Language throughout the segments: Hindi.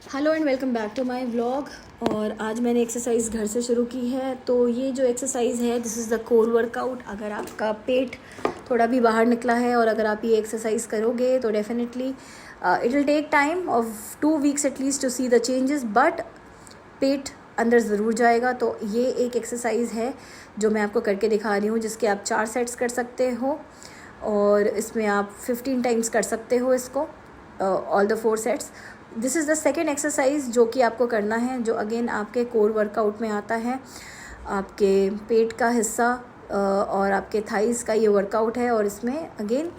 Hello and welcome back to my vlog. और आज मैंने एक्सरसाइज घर से शुरू की है। तो ये जो एक्सरसाइज है this is the core workout. अगर आपका पेट थोड़ा भी बाहर निकला है और अगर आप ये एक्सरसाइज करोगे तो definitely it will take time of 2 weeks at least to see the changes, but पेट अंदर ज़रूर जाएगा। तो ये एक एक्सरसाइज है जो मैं आपको करके दिखा रही हूँ, जिसके आप 4 सेट्स कर सकते हो और इसमें आप 15 टाइम्स कर सकते हो इसको, all the 4 sets. This is the second exercise जो कि आपको करना है, जो अगेन आपके कोर वर्कआउट में आता है। आपके पेट का हिस्सा और आपके थाइज़ का ये वर्कआउट है। और इसमें अगेन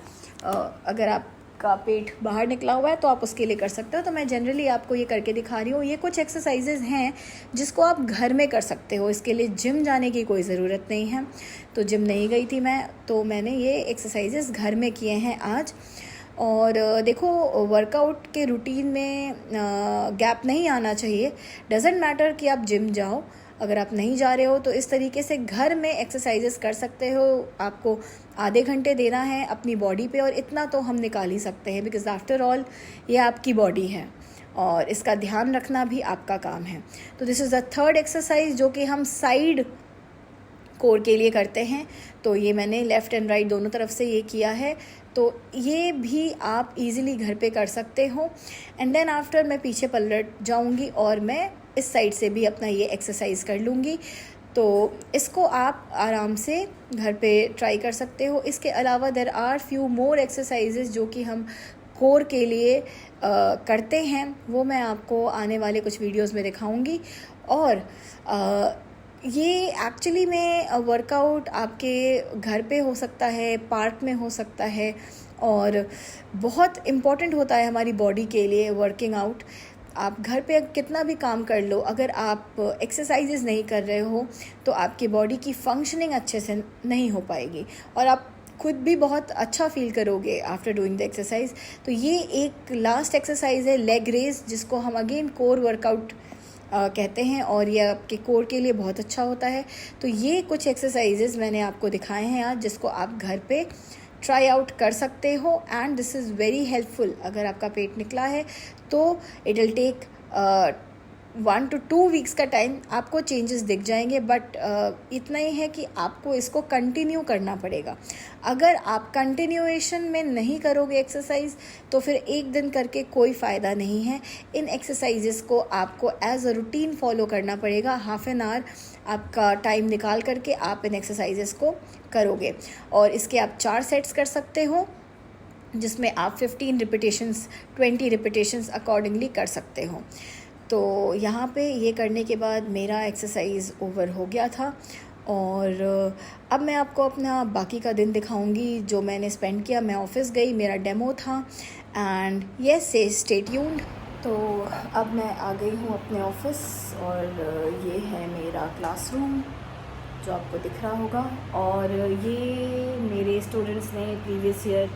अगर आपका पेट बाहर निकला हुआ है तो आप उसके लिए कर सकते हो। तो मैं जनरली आपको ये करके दिखा रही हूँ। ये कुछ एक्सरसाइजेज हैं जिसको आप घर में कर सकते हो, इसके लिए जिम जाने की कोई ज़रूरत नहीं है। तो जिम नहीं गई थी मैं, तो मैंने ये एक्सरसाइजेज घर में किए हैं आज। और देखो, वर्कआउट के रूटीन में गैप नहीं आना चाहिए। डजेंट मैटर कि आप जिम जाओ, अगर आप नहीं जा रहे हो तो इस तरीके से घर में एक्सरसाइजेस कर सकते हो। आपको आधे घंटे देना है अपनी बॉडी पे और इतना तो हम निकाल ही सकते हैं, बिकॉज आफ्टर ऑल ये आपकी बॉडी है और इसका ध्यान रखना भी आपका काम है। तो this is the third exercise जो कि हम साइड कोर के लिए करते हैं। तो ये मैंने लेफ़्ट एंड राइट दोनों तरफ से ये किया है। तो ये भी आप इजीली घर पे कर सकते हो। एंड देन आफ्टर मैं पीछे पलट जाऊंगी और मैं इस साइड से भी अपना ये एक्सरसाइज कर लूँगी। तो इसको आप आराम से घर पे ट्राई कर सकते हो। इसके अलावा there are few more exercises जो कि हम कोर के लिए करते हैं, वो मैं आपको आने वाले कुछ वीडियोस में दिखाऊंगी। और ये एक्चुअली में वर्कआउट आपके घर पे हो सकता है, पार्क में हो सकता है, और बहुत इम्पॉर्टेंट होता है हमारी बॉडी के लिए वर्किंग आउट। आप घर पे कितना भी काम कर लो, अगर आप एक्सरसाइजेज नहीं कर रहे हो तो आपकी बॉडी की फंक्शनिंग अच्छे से नहीं हो पाएगी और आप खुद भी बहुत अच्छा फील करोगे आफ्टर डूइंग द एक्सरसाइज। तो ये एक लास्ट एक्सरसाइज है, लेग रेज, जिसको हम अगेन कोर वर्कआउट कहते हैं और ये आपके कोर के लिए बहुत अच्छा होता है। तो ये कुछ एक्सरसाइजेज मैंने आपको दिखाए हैं आज, जिसको आप घर पे ट्राई आउट कर सकते हो। And this is very helpful. अगर आपका पेट निकला है तो it will take 1 to 2 weeks का टाइम, आपको चेंजेस दिख जाएंगे। बट इतना ही है कि आपको इसको कंटिन्यू करना पड़ेगा। अगर आप कंटिन्यूएशन में नहीं करोगे एक्सरसाइज तो फिर एक दिन करके कोई फ़ायदा नहीं है। इन एक्सरसाइजेस को आपको एज अ रूटीन फॉलो करना पड़ेगा। हाफ एन आवर आपका टाइम निकाल करके आप इन एक्सरसाइजेस को करोगे। और इसके आप 4 सेट्स कर सकते हो, जिसमें आप 15 रिपीटेशंस 20 रिपीटेशंस अकॉर्डिंगली कर सकते हो। तो यहाँ पे ये करने के बाद मेरा एक्सरसाइज ओवर हो गया था। और अब मैं आपको अपना बाकी का दिन दिखाऊंगी जो मैंने स्पेंड किया। मैं ऑफिस गई, मेरा डेमो था। And yes, stay tuned. तो अब मैं आ गई हूँ अपने ऑफिस और ये है मेरा क्लासरूम जो आपको दिख रहा होगा। और ये मेरे स्टूडेंट्स ने प्रीवियस ईयर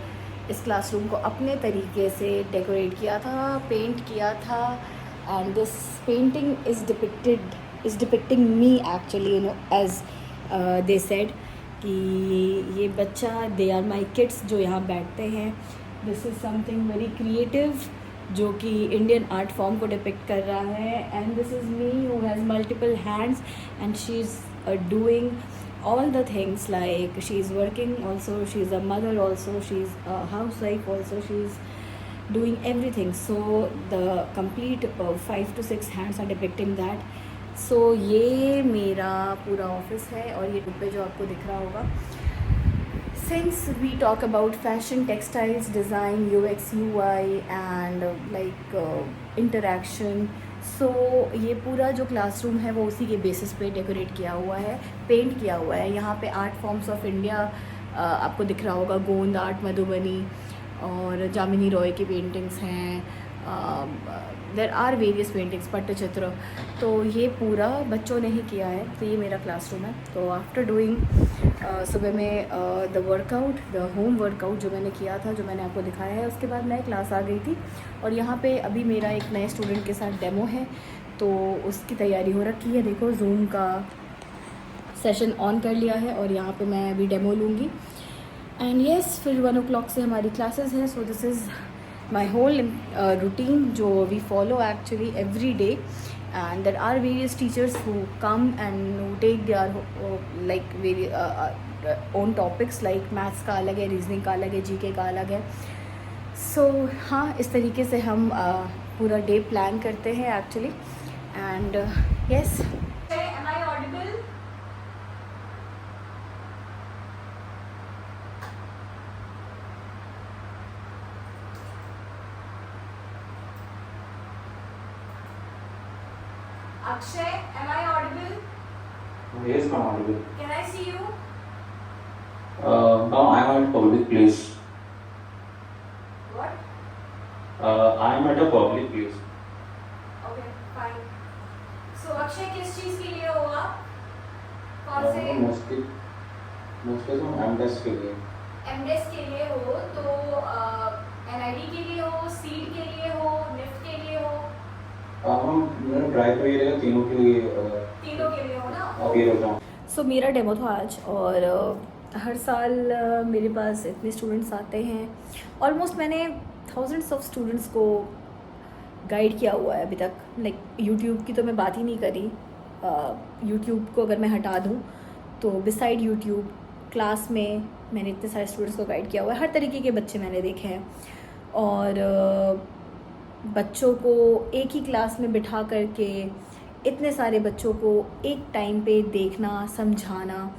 इस क्लासरूम को अपने तरीके से डेकोरेट किया था, पेंट किया था। And this painting is depicting me actually, you know, as they said कि ये बच्चा, they are my kids जो यहाँ बैठते हैं। This is something very creative जो कि इंडियन आर्ट फॉर्म को डिपिक्ट कर रहा है। And this is me who has multiple hands and she's doing all the things, like she's working also, she's a mother also, she's a housewife also, she's doing everything. So the complete 5 to 6 hands are depicting that. So ये मेरा पूरा ऑफिस है और ये पे जो आपको दिख रहा होगा। Since we talk about fashion, textiles, design, UX, UI and like interaction, so ये पूरा जो क्लासरूम है वो उसी के बेसिस पे डेकोरेट किया हुआ है, पेंट किया हुआ है। यहाँ पे आर्ट फॉर्म्स ऑफ इंडिया आपको दिख रहा होगा, गोंद आर्ट, मधुबनी और जामिनी रॉय की पेंटिंग्स हैं। There are various paintings, Pattachitra. तो ये पूरा बच्चों ने ही किया है। तो ये मेरा क्लासरूम है। तो आफ्टर डूइंग सुबह में the workout, the home workout जो मैंने किया था, जो मैंने आपको दिखाया है, उसके बाद मैं क्लास आ गई थी। और यहाँ पे अभी मेरा एक नए स्टूडेंट के साथ डेमो है, तो उसकी तैयारी हो रखी है। देखो, जूम का सेशन ऑन कर लिया है और यहाँ पे मैं अभी डेमो लूँगी। एंड येस, फिर 1 o'clock से हमारी क्लासेस हैं। So this is my whole routine जो we follow actually every day, and there are various teachers who come and who take their like own topics, like maths का अलग है, रीजनिंग का अलग है, जीके का अलग है. सो हाँ, इस तरीके से हम पूरा डे प्लान करते हैं actually. And yes, am I audible? Akshay, am I audible? Yes, I'm audible. Can I see you? No, I am at a public place. What? I am at a public place. Okay, fine. So Akshay किस चीज़ के लिए हो आप? कौन से? Mostly तो MDES के लिए. MDES के लिए हो तो NID के लिए हो, सीड के लिए हो, निफ्ट के लिए हो? मैंने ट्राई तो ये रहेगा तीनों के लिए. तीनों के लिए हो ना? अभी रहता हूँ. सो मेरा डेमो था आज, और हर साल मेरे पास इतने स्टूडेंट्स आते हैं. ऑलमोस्ट मैंने थाउजेंड्स ऑफ स्टूडेंट्स को गाइड किया हुआ है अभी तक. लाइक यूट्यूब की तो मैं बात ही नहीं करी. यूट्यूब को अगर मैं हटा दूँ तो बिसाइड यूट्यूब क्लास में मैंने इतने सारे स्टूडेंट्स को गाइड किया हुआ है. हर तरीके के बच्चे मैंने देखे हैं, और बच्चों को एक ही क्लास में बिठा करके इतने सारे बच्चों को एक टाइम पे देखना, समझाना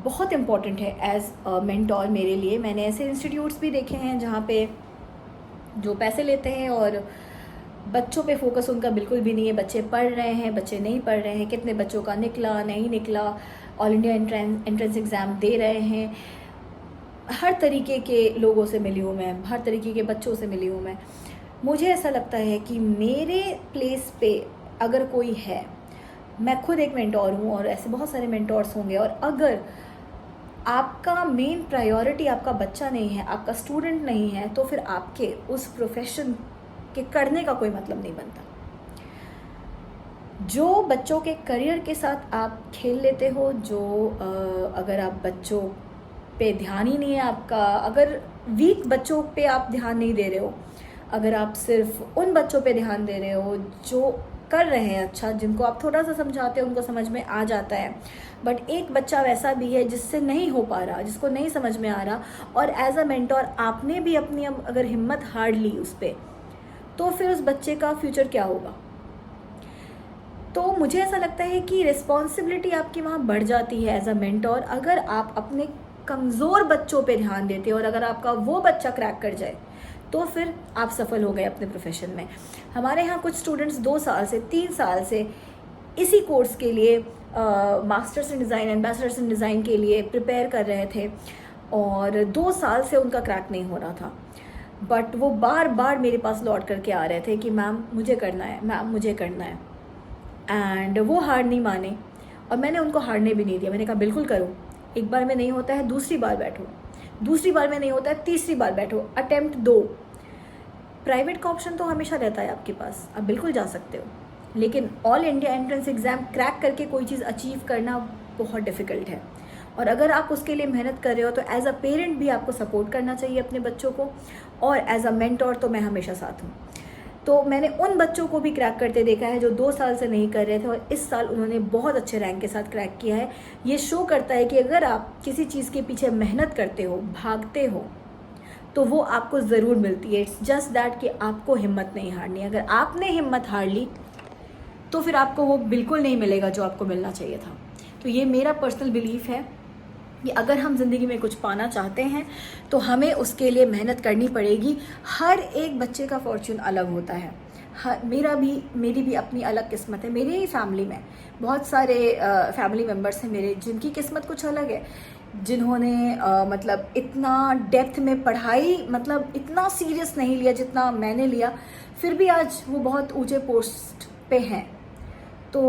बहुत इम्पॉर्टेंट है एज अ मेंटोर मेरे लिए. मैंने ऐसे इंस्टीट्यूट्स भी देखे हैं जहाँ पे जो पैसे लेते हैं और बच्चों पे फोकस उनका बिल्कुल भी नहीं है. बच्चे पढ़ रहे हैं, बच्चे नहीं पढ़ रहे हैं, कितने बच्चों का निकला नहीं निकला, ऑल इंडिया एंट्रेंस एग्ज़ाम दे रहे हैं. हर तरीके के लोगों से मिली हूँ मैं, हर तरीके के बच्चों से मिली हूँ मैं. मुझे ऐसा लगता है कि मेरे प्लेस पे अगर कोई है, मैं खुद एक मेंटोर हूँ और ऐसे बहुत सारे मेंटोर्स होंगे, और अगर आपका मेन प्रायोरिटी आपका बच्चा नहीं है, आपका स्टूडेंट नहीं है, तो फिर आपके उस प्रोफेशन के करने का कोई मतलब नहीं बनता. जो बच्चों के करियर के साथ आप खेल लेते हो, जो अगर आप बच्चों पे ध्यान ही नहीं है आपका, अगर वीक बच्चों पे आप ध्यान नहीं दे रहे हो, अगर आप सिर्फ उन बच्चों पे ध्यान दे रहे हो जो कर रहे हैं अच्छा, जिनको आप थोड़ा सा समझाते हो उनको समझ में आ जाता है, बट एक बच्चा वैसा भी है जिससे नहीं हो पा रहा, जिसको नहीं समझ में आ रहा, और एज अ मेंटोर आपने भी अपनी अगर हिम्मत हार ली उस पर, तो फिर उस बच्चे का फ्यूचर क्या होगा. तो मुझे ऐसा लगता है कि रिस्पॉन्सिबिलिटी आपकी वहाँ बढ़ जाती है एज अ मेंटोर, अगर आप अपने कमज़ोर बच्चों पे ध्यान देते हो, और अगर आपका वो बच्चा क्रैक कर जाए तो फिर आप सफल हो गए अपने प्रोफेशन में. हमारे यहाँ कुछ स्टूडेंट्स 2 साल से 3 साल से इसी कोर्स के लिए masters in design and bachelors in design के लिए प्रिपेयर कर रहे थे, और 2 साल से उनका क्रैक नहीं हो रहा था. बट वो बार बार मेरे पास लौट करके आ रहे थे कि मैम मुझे करना है, मैम मुझे करना है. एंड वो हार नहीं माने, और मैंने उनको हारने भी नहीं दिया. मैंने कहा बिल्कुल करो, एक बार में नहीं होता है दूसरी बार बैठो, दूसरी बार में नहीं होता है तीसरी बार बैठो, अटेम्प्ट दो. प्राइवेट का ऑप्शन तो हमेशा रहता है आपके पास, आप बिल्कुल जा सकते हो, लेकिन all India entrance exam crack करके कोई चीज़ अचीव करना बहुत डिफ़िकल्ट है. और अगर आप उसके लिए मेहनत कर रहे हो तो एज अ पेरेंट भी आपको सपोर्ट करना चाहिए अपने बच्चों को, और एज अ मेंटोर तो मैं हमेशा साथ हूँ. तो मैंने उन बच्चों को भी क्रैक करते देखा है जो 2 साल से नहीं कर रहे थे, और इस साल उन्होंने बहुत अच्छे रैंक के साथ क्रैक किया है. ये शो करता है कि अगर आप किसी चीज़ के पीछे मेहनत करते हो, भागते हो, तो वो आपको ज़रूर मिलती है. इट्स जस्ट दैट कि आपको हिम्मत नहीं हारनी. अगर आपने हिम्मत हार ली तो फिर आपको वो बिल्कुल नहीं मिलेगा जो आपको मिलना चाहिए था. तो ये मेरा पर्सनल बिलीफ है कि अगर हम ज़िंदगी में कुछ पाना चाहते हैं तो हमें उसके लिए मेहनत करनी पड़ेगी. हर एक बच्चे का फॉर्च्यून अलग होता है. मेरी भी अपनी अलग किस्मत है. मेरी ही फैमिली में बहुत सारे फैमिली मेम्बर्स हैं मेरे जिनकी किस्मत कुछ अलग है, जिन्होंने मतलब इतना डेप्थ में पढ़ाई, मतलब इतना सीरियस नहीं लिया जितना मैंने लिया, फिर भी आज वो बहुत ऊंचे पोस्ट पे हैं. तो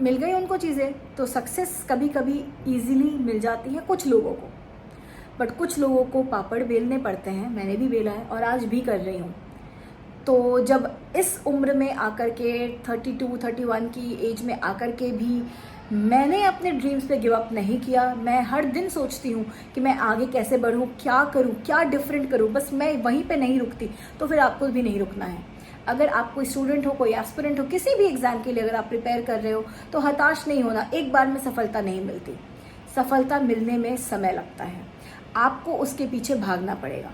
मिल गई उनको चीज़ें. तो सक्सेस कभी कभी इजीली मिल जाती है कुछ लोगों को, बट कुछ लोगों को पापड़ बेलने पड़ते हैं. मैंने भी बेला है और आज भी कर रही हूँ. तो जब इस उम्र में आकर के 32 31 की एज में आकर के भी मैंने अपने ड्रीम्स पे गिव अप नहीं किया। मैं हर दिन सोचती हूँ कि मैं आगे कैसे बढ़ूँ, क्या करूँ, क्या डिफरेंट करूँ, बस मैं वहीं पे नहीं रुकती। तो फिर आपको भी नहीं रुकना है। अगर आप कोई स्टूडेंट हो, कोई एस्पिरेंट हो, किसी भी एग्ज़ाम के लिए अगर आप प्रिपेयर कर रहे हो तो हताश नहीं होना। एक बार में सफलता नहीं मिलती, सफलता मिलने में समय लगता है, आपको उसके पीछे भागना पड़ेगा।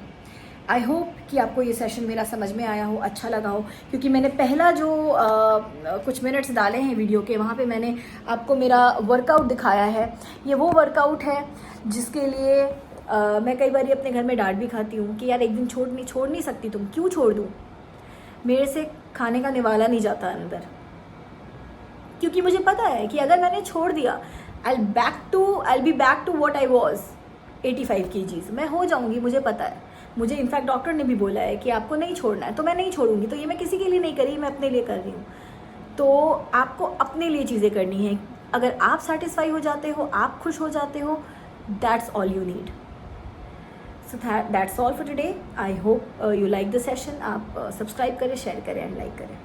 आई होप कि आपको ये सेशन मेरा समझ में आया हो, अच्छा लगा हो, क्योंकि मैंने पहला जो कुछ मिनट्स डाले हैं वीडियो के, वहाँ पे मैंने आपको मेरा वर्कआउट दिखाया है। ये वो वर्कआउट है जिसके लिए मैं कई बार अपने घर में डांट भी खाती हूँ कि यार एक दिन छोड़ नहीं सकती तुम, क्यों छोड़ दूँ। मेरे से खाने का निवाला नहीं जाता अंदर, क्योंकि मुझे पता है कि अगर मैंने छोड़ दिया I be back to what I was 85 kgs मैं हो जाऊँगी, मुझे पता है। मुझे इनफैक्ट डॉक्टर ने भी बोला है कि आपको नहीं छोड़ना है, तो मैं नहीं छोड़ूंगी। तो ये मैं किसी के लिए नहीं करी, मैं अपने लिए कर रही हूँ। तो आपको अपने लिए चीज़ें करनी है। अगर आप सेटिस्फाई हो जाते हो, आप खुश हो जाते हो, that's all you need. So that's all for today. I hope you like the session. आप सब्सक्राइब करें, शेयर करें एंड लाइक करें।